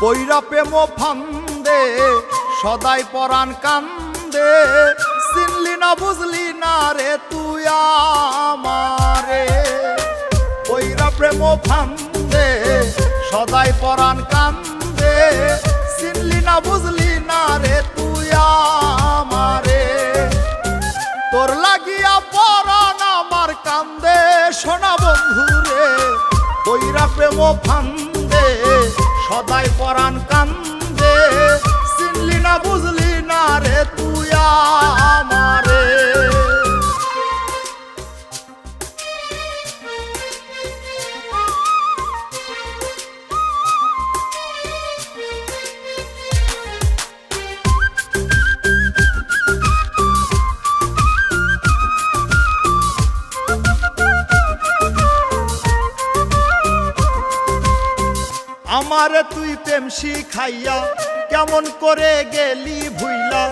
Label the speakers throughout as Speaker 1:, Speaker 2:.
Speaker 1: পইরা প্রেম ফান্দে সদাই পরাণ কান্দে, চিনলি না বুঝলি না রে তুই আমারে। পইরা প্রেম ফান্দে সদাই পরাণ কান্দে, চিনলি না বুঝলি না রে তুই আমারে। তোর লাগিয়া পরাণ আমার কান্দে সোনা বন্ধুরে, পইরা প্রেম ফান্দে সদাই পরাণ কান্দে, চিনলি না বুঝলি না রে তুই আমারে। আমারে তুই প্রেম শিখাইয়া কেমন করে গেলি ভুইলা,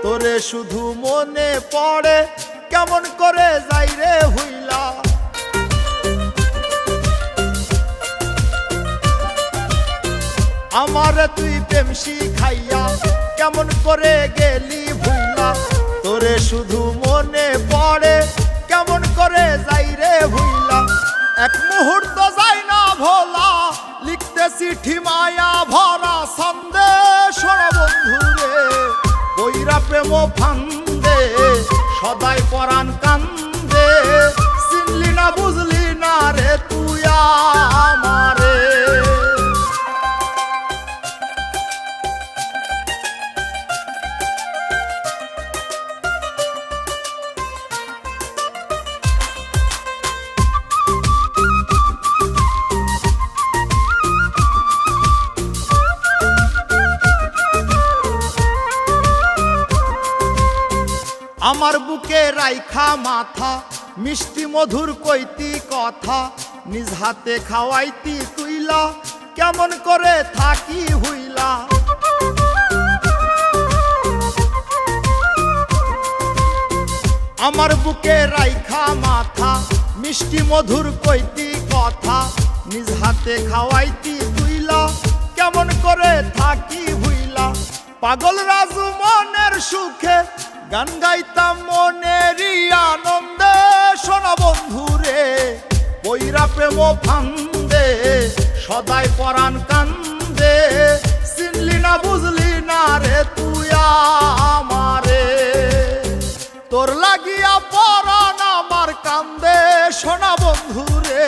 Speaker 1: তোরে শুধু মনে পড়ে কেমন করে যাই রে হইলা। আমারে তুই প্রেম শিখাইয়া কেমন করে গেলি ভুইলা, তোরে শুধু মনে পড়ে কেমন করে যাই রে ভুইলা। এক মুহূর্ত যাই না ভোলা, লিখতে চিঠি মায়া ভরা সন্দেশ বন্ধুরে, পইরা প্রেম ফান্দে সদাই পরাণ কান্দে, চিনলি না বুঝলি না রে তুই আমারে। আমার বুকে রাইখা মাথা মিষ্টি মধুর কইতি কথা, নিজ হাতে খাওয়াইতি তুইলা কেমন করে থাকি হইলা। আমার বুকে রাইখা মাথা মিষ্টি মধুর কইতি কথা, নিজ হাতে খাওয়াইতি তুইলা কেমন করে থাকি হইলা। পাগল রাজু মনের সুখে গান গাইতাম মনেরই আনন্দে সোনা বন্ধুরে, পইরা প্রেম ফান্দে সদাই পরাণ কান্দে, চিনলি না বুঝলি না রে তুই আমারে। তোর লাগিয়া পরাণ আমার কান্দে সোনা বন্ধুরে,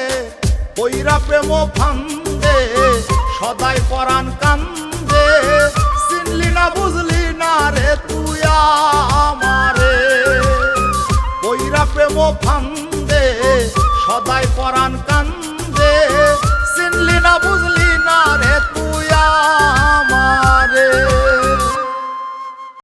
Speaker 1: পইরা প্রেম ফান্দে সদাই পরাণ কান্দে, চিনলি না বুঝলি না রে তুই আমারে। পইরা প্রেম ফান্দে সদাই পরাণ কান্দে, চিনলি না বুঝলি